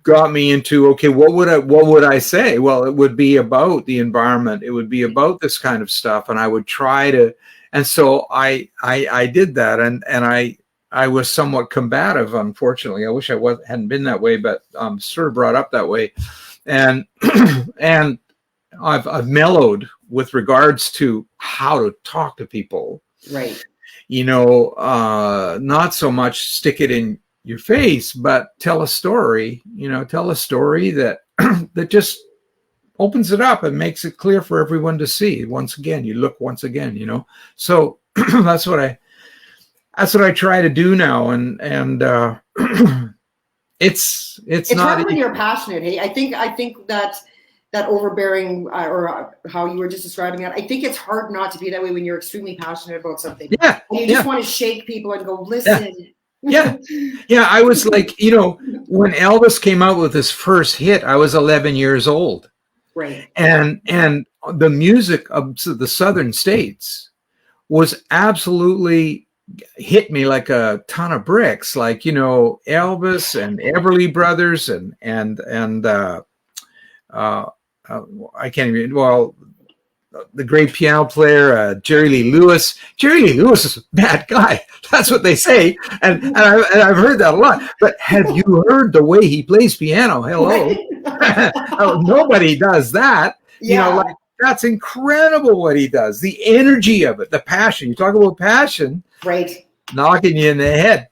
got me into, okay, what would I say? Well, it would be about the environment. It would be about this kind of stuff. And I would try to, and so I did that. And I was somewhat combative, unfortunately. I wish I hadn't been that way, but I'm sort of brought up that way. And I've mellowed with regards to how to talk to people. Right. Not so much stick it in your face, but tell a story, tell a story that that just opens it up and makes it clear for everyone to see. Once again, you look once again, So that's what I try to do now. And it's not hard when you're passionate. Hey, I think that overbearing, or how you were just describing that, I think it's hard not to be that way when you're extremely passionate about something. Yeah. And you just want to shake people and go, listen. Yeah. I was like, when Elvis came out with his first hit, I was 11 years old. Right. And the music of the southern states was absolutely hit me like a ton of bricks, like, Elvis and Everly Brothers uh, I can't even, well, the great piano player, Jerry Lee Lewis. Jerry Lee Lewis is a bad guy. That's what they say. And I've heard that a lot. But have you heard the way he plays piano? Hello. Oh, nobody does that. Yeah. That's incredible what he does. The energy of it, the passion. You talk about passion. Right. Knocking you in the head.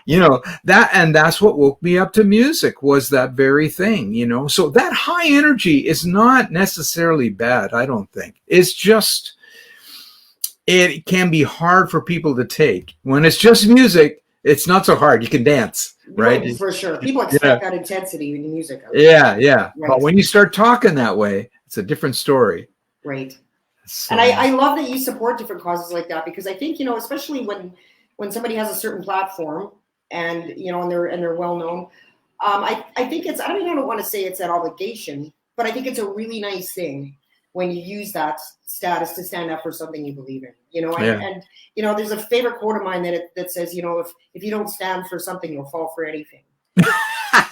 That's what woke me up to music, was that very thing, so that high energy is not necessarily bad. I don't think it's just, it can be hard for people to take. When it's just music, it's not so hard. You can dance, right? For sure. People expect that intensity in music. Yeah. Right. But when you start talking that way, it's a different story. Right. So. And I love that you support different causes like that, because I think, especially when somebody has a certain platform, and and they're well known. I think I don't want to say it's an obligation, but I think it's a really nice thing when you use that status to stand up for something you believe in. And there's a favorite quote of mine that says, if you don't stand for something, you'll fall for anything.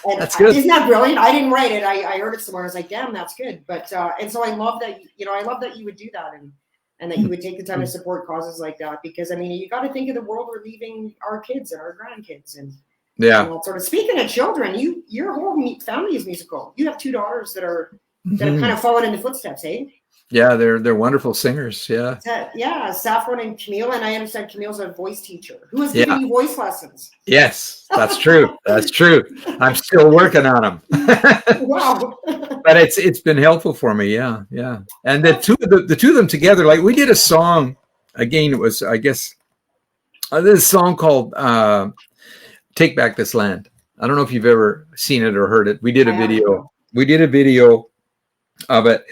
That's good. Isn't that brilliant? I didn't write it. I heard it somewhere. I was like, damn, that's good. But and so I love that. I love that you would do that, and that you would take the time to support causes like that, because you got to think of the world we're leaving our kids and our grandkids, and sort of. Speaking of children, your whole family is musical. You have 2 daughters that have kind of followed in the footsteps, eh? Yeah, they're wonderful singers. Yeah. Yeah, Saffron and Camille, and I understand Camille's a voice teacher who has given you voice lessons. Yes, that's true. That's true. I'm still working on them. Wow. But it's been helpful for me. Yeah. And the two of them together, like we did a song. Again, it was, I guess, this song called "Take Back This Land." I don't know if you've ever seen it or heard it. We did a video. We did a video of it,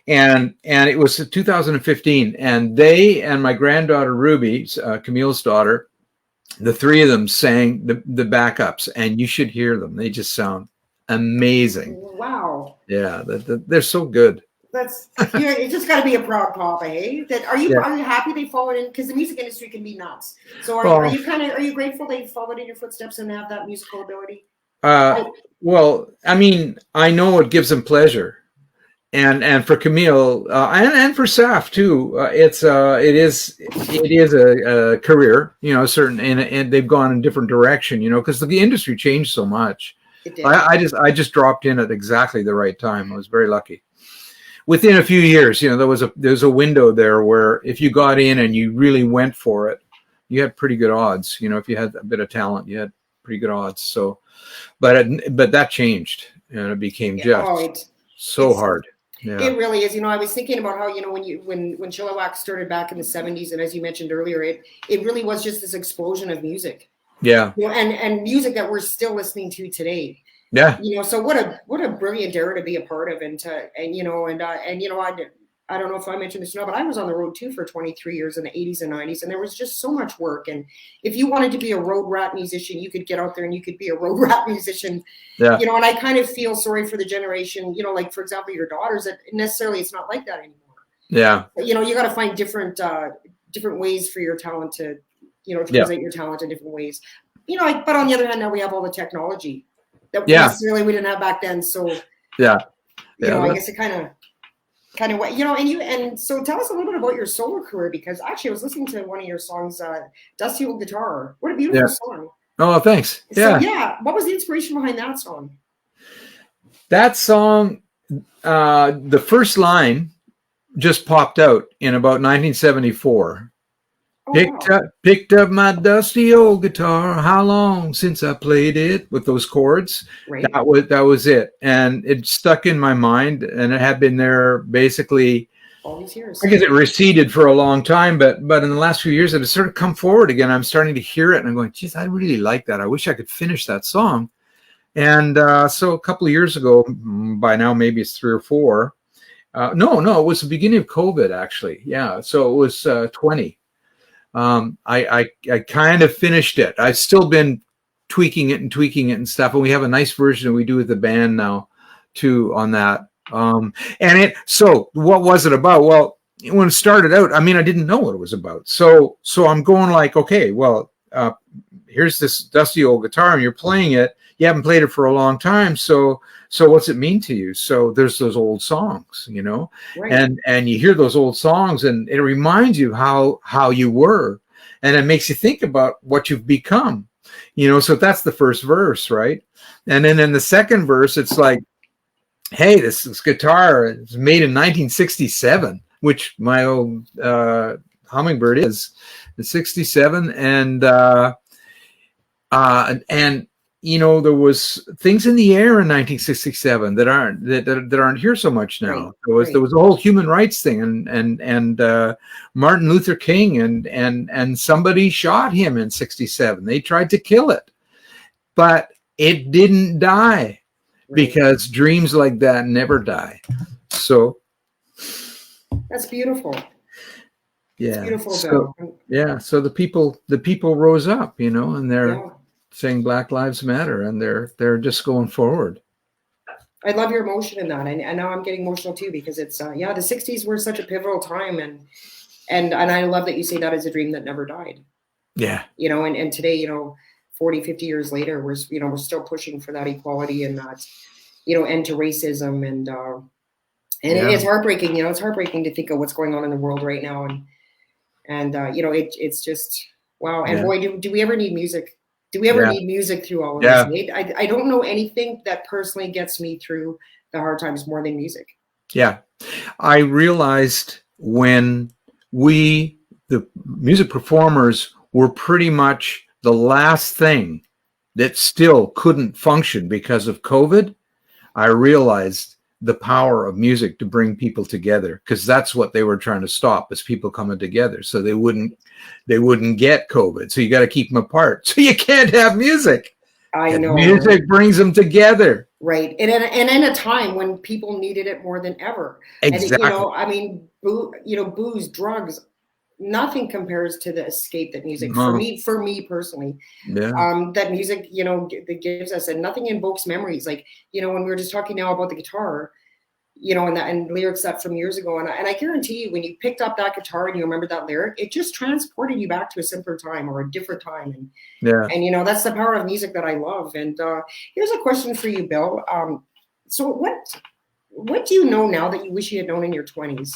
and it was 2015. And they and my granddaughter Ruby, Camille's daughter, the 3 of them sang the backups, and you should hear them. They just sound amazing. Wow. Yeah, they're so good. That's you just got to be a proud papa, hey? Are you happy they followed in? Because the music industry can be nuts. So are you grateful they followed in your footsteps and have that musical ability? Well, I know it gives them pleasure, and for Camille and for Saf too, it is a career, certain, and they've gone in a different direction, because the industry changed so much. It did. I just dropped in at exactly the right time. I was very lucky. Within a few years, there's a window there where if you got in and you really went for it, you had pretty good odds. If you had a bit of talent, you had pretty good odds. So, but that changed, and it became so hard. Yeah. It really is. I was thinking about how, when Chilliwack started back in the 70s, and as you mentioned earlier, it really was just this explosion of music. Yeah. And music that we're still listening to today. Yeah. So what a brilliant era to be a part of, I don't know if I mentioned this or not, but I was on the road too for 23 years in the 80s and 90s, and there was just so much work. And if you wanted to be a road rat musician, you could get out there and you could be a road rat musician. Yeah. And I kind of feel sorry for the generation, like, for example, your daughters, that necessarily it's not like that anymore. Yeah. But, you got to find different ways for your talent to, to present your talent in different ways. But on the other hand, now we have all the technology that necessarily we didn't have back then. So, I guess it kind of, and so tell us a little bit about your solo career, because actually I was listening to one of your songs, Dusty Old Guitar. What a beautiful song. Oh, thanks. So, what was the inspiration behind that song? That song, the first line just popped out in about 1974. Picked up my dusty old guitar. How long since I played it, with those chords? Right. That was it, and it stuck in my mind, and it had been there basically all these years. I guess it receded for a long time, but in the last few years, it has sort of come forward again. I'm starting to hear it, and I'm going, geez, I really like that. I wish I could finish that song. And so a couple of years ago, by now maybe it's 3 or 4. No, it was the beginning of COVID, actually. Yeah, so it was 20. I kind of finished it. I've still been tweaking it and stuff. And we have a nice version that we do with the band now too on that. So what was it about? Well, when it started out, I mean, I didn't know what it was about. So I'm going like, okay, well, here's this dusty old guitar and you're playing it. You haven't played it for a long time. So what's it mean to you? So there's those old songs, you know, Right. and you hear those old songs and it reminds you how you were, and it makes you think about what you've become, you know. So that's the first verse, right? And then in the second verse, it's like, hey, this guitar is made in 1967, which my old Hummingbird is. It's 67, and you know, there was things in the air in 1967 that aren't here so much now. Right. There was a whole human rights thing, and Martin Luther King, and somebody shot him in 67. They tried to kill it, but it didn't die. Right. Because dreams like that never die. So that's beautiful. Yeah. It's beautiful, so, Bill. Yeah. So the people rose up, you know, and they're saying Black Lives Matter, and they're just going forward. I love your emotion in that. And now I'm getting emotional too, because it's the 60s were such a pivotal time, and I love that you say that is a dream that never died. Yeah. You know, and today, you know, 40, 50 years later, we're still pushing for that equality and that, you know, end to racism. And it's heartbreaking, you know, it's heartbreaking to think of what's going on in the world right now. And you know, it's just, wow. And boy, do we ever need music? Do we ever need music through all of this? I don't know anything that personally gets me through the hard times more than music. Yeah. I realized when the music performers were pretty much the last thing that still couldn't function because of COVID, I realized the power of music to bring people together, because that's what they were trying to stop, is people coming together so they wouldn't get COVID. So you got to keep them apart. So you can't have music. I know. Music brings them together. Right. And in a time when people needed it more than ever. Exactly. And, you know, I mean, booze, drugs, nothing compares to the escape that music for me personally. That music, you know, that gives us, and nothing invokes memories. Like, you know, when we were just talking now about the guitar, you know, and lyrics that from years ago, and I guarantee you, when you picked up that guitar and you remember that lyric, it just transported you back to a simpler time or a different time. And you know, that's the power of music that I love. And here's a question for you, Bill. So what do you know now that you wish you had known in your 20s?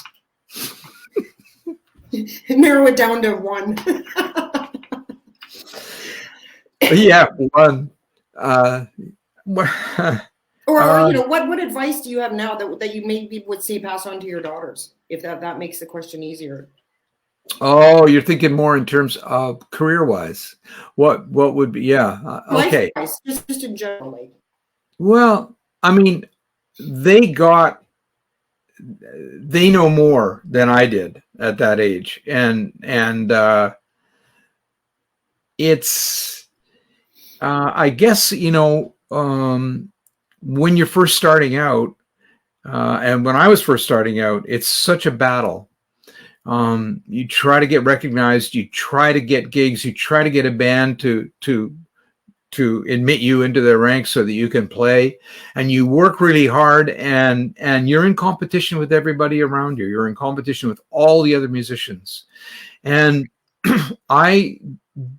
Narrow it down to one. One. Or you know, what advice do you have now that you maybe would say pass on to your daughters, if that makes the question easier? Oh, you're thinking more in terms of career-wise. What would be? Okay. Life-wise, just in general. Like. Well, I mean, they know more than I did at that age, and it's I guess, you know, when you're first starting out, and when I was first starting out, it's such a battle. You try to get recognized, you try to get gigs, you try to get a band to admit you into their ranks so that you can play, and you work really hard, and you're in competition with everybody around you. You're in competition with all the other musicians. And I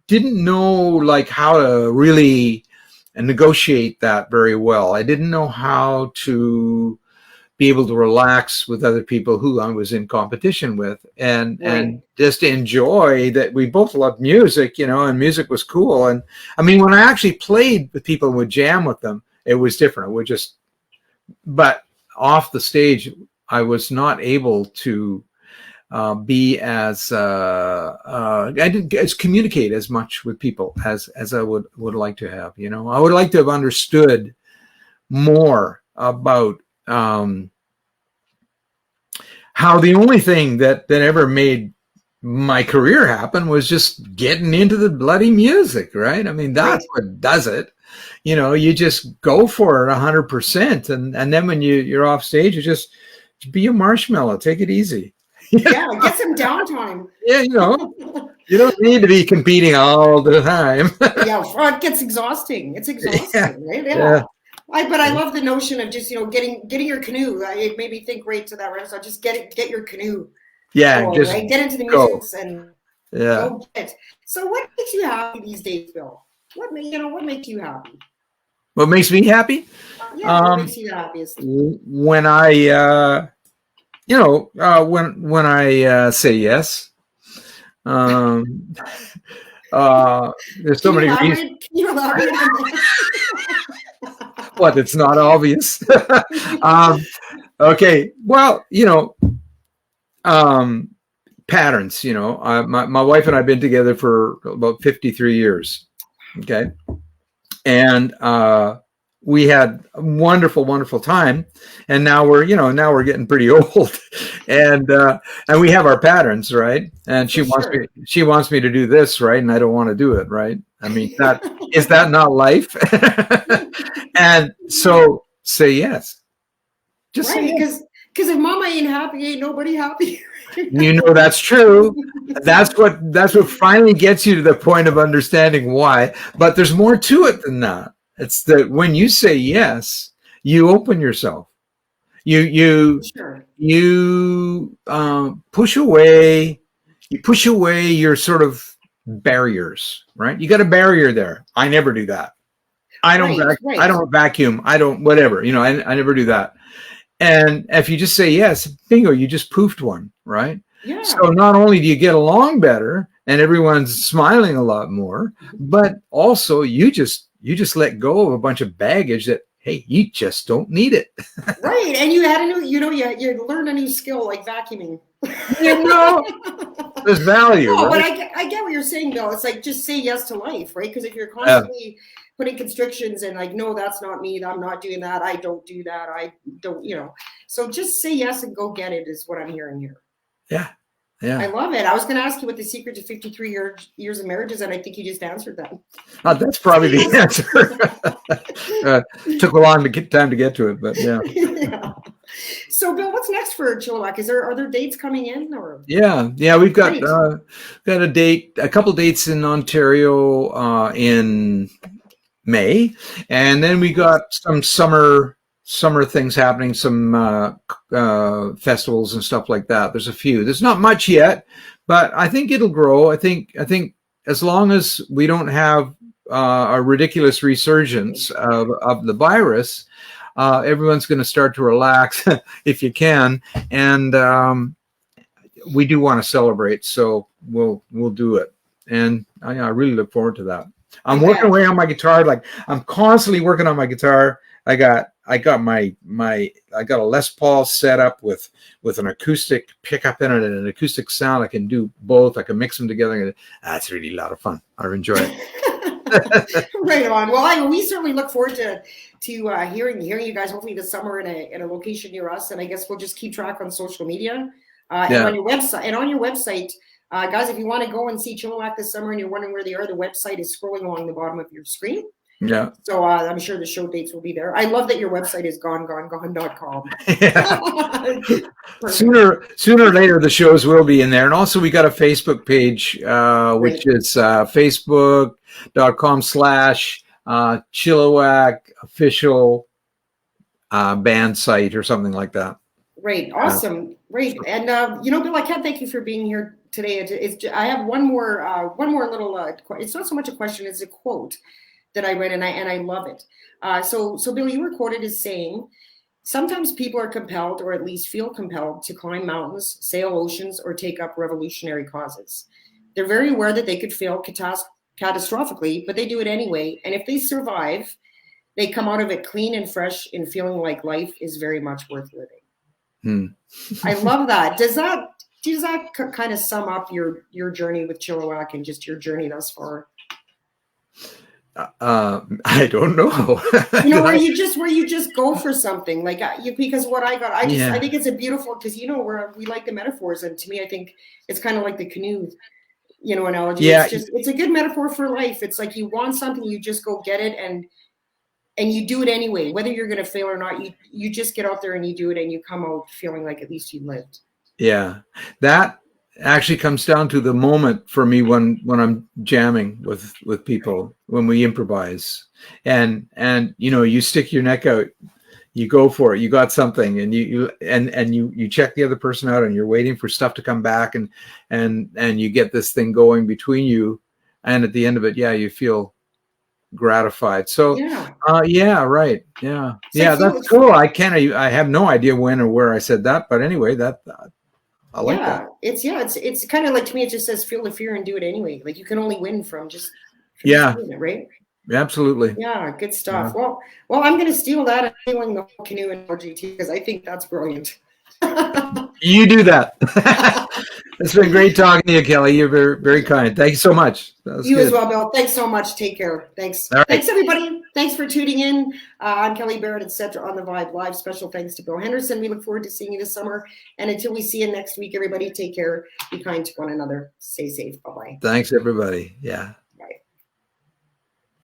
didn't know like how to really negotiate that very well. I didn't know how to be able to relax with other people who I was in competition with, and just enjoy that we both loved music, you know, and music was cool. And I mean, when I actually played with people and would jam with them, it was different. But off the stage, I was not able to be as I didn't communicate as much with people as I would like to have. You know, I would like to have understood more about how the only thing that ever made my career happen was just getting into the bloody music, right? I mean, that's what does it. You know, you just go for it 100%, and then when you're off stage, you just be a marshmallow, take it easy. Yeah, get some downtime. Yeah, you know, you don't need to be competing all the time. Yeah, it gets exhausting. It's exhausting, right? Yeah. But I love the notion of just, you know, getting your canoe. It made me think right to that, right? So just get your canoe. Yeah, going, just right? Get into the go. music and Yeah. go get it. So what makes you happy these days, Bill? What makes you happy? What makes me happy? Yeah, what Um, makes you the happiest? when I, when I say yes. Um, there's so Can you many reasons. elaborate? Can you elaborate on that? What? It's not obvious. Okay. Well, um, patterns. My wife and I've been together for about 53 years. Okay, and we had a wonderful, wonderful time, and now we're getting pretty old, and we have our patterns, right? And For sure. she wants me to do this, right? And I don't want to do it, right? I mean, that is that not life? And so say yes. Just say Right, yes. because if mama ain't happy, ain't nobody happy. That's true. That's what finally gets you to the point of understanding why. But there's more to it than that. It's that when you say yes, you open yourself. You For you sure. you push away. You push away your sort of barriers, right? You got a barrier there. I never do that. Right, I right. don't vacuum. I don't whatever. I never do that. And if you just say yes, bingo, you just poofed one, right? So Yeah. not only do you get along better and everyone's smiling a lot more, but also you just let go of a bunch of baggage that, hey, you just don't need it. Right. And you had a new, you learned a new skill like vacuuming. You know, there's value, No, but right? I get what you're saying, though. It's like just say yes to life, right? Because if you're Uh, constantly putting constrictions and like, no, that's not me. I'm not doing that. I don't do that. I don't, So just say yes and go get it is what I'm hearing here. yeah. I Yeah. love it. I was going to ask you what the secret to 53 years of marriage is, and I think you just answered that. That's probably the answer. Took a long time to get to it, but yeah. Yeah. So, Bill, what's next for Chilliwack? Are there dates coming in, or? Yeah, we've got Great. a couple dates in Ontario in May, and then we got some summer things happening, some festivals and stuff like that. There's a few. There's not much yet, but I think it'll grow. I think as long as we don't have a ridiculous resurgence of the virus, everyone's going to start to relax if you can, and we do want to celebrate, so we'll do it, and I really look forward to that. I'm working away on my guitar. Like I'm constantly working on my guitar. I got my I got a Les Paul set up with an acoustic pickup in it and an acoustic sound. I can do both. I can mix them together. That's really a lot of fun. I enjoy it. Right on. Well, we certainly look forward to hearing you guys hopefully this summer in a location near us, and I guess we'll just keep track on social media and on your website. Guys, if you want to go and see Chilliwack this summer and you're wondering where they are, the website is scrolling along the bottom of your screen. Yeah. So I'm sure the show dates will be there. I love that your website is gone.com. Yeah. Sooner or later, the shows will be in there. And also we got a Facebook page, which is facebook.com/Chilliwack official band site or something like that. Right. Awesome. Right. And, Bill, I can't thank you for being here today. I have one more little, it's not so much a question, it's a quote that I read, and I love it. So Bill, you were quoted as saying, sometimes people are compelled, or at least feel compelled, to climb mountains, sail oceans, or take up revolutionary causes. They're very aware that they could fail catastrophically, but they do it anyway. And if they survive, they come out of it clean and fresh and feeling like life is very much worth living. I love that. Does that kind of sum up your journey with Chilliwack and just your journey thus far? I don't know. Where you just go for something like because what I think it's a beautiful, because we like the metaphors, and to me I think it's kind of like the canoe analogy. Yeah. It's a good metaphor for life. It's like you want something, you just go get it, and you do it anyway, whether you're going to fail or not. You just get out there and you do it, and you come out feeling like at least you lived. Yeah, that actually comes down to the moment for me when I'm jamming with people, when we improvise, and you stick your neck out, you go for it. You got something, and you check the other person out, and you're waiting for stuff to come back, and you get this thing going between you, and at the end of it, yeah, you feel gratified. So Yeah. yeah, right. Yeah. So Yeah, that's cool. I have no idea when or where I said that, but anyway, that I like that. It's kind of like, to me, it just says feel the fear and do it anyway. Like you can only win from just Yeah, doing it, right? absolutely. Yeah, good stuff. Yeah. Well, I'm going to steal that and stealing the whole canoe analogy too, because I think that's brilliant. You do that. It's been great talking to you, Kelly. You're very, very kind. Thank you so much. That was You good. as well, Bill. Thanks so much. Take care. Thanks. All right. Thanks, everybody. Thanks for tuning in. I'm Kelly Barrett, etc. on the Vibe Live. Special thanks to Bill Henderson. We look forward to seeing you this summer. And until we see you next week, everybody, take care. Be kind to one another. Stay safe. Bye-bye. Thanks, everybody. Yeah.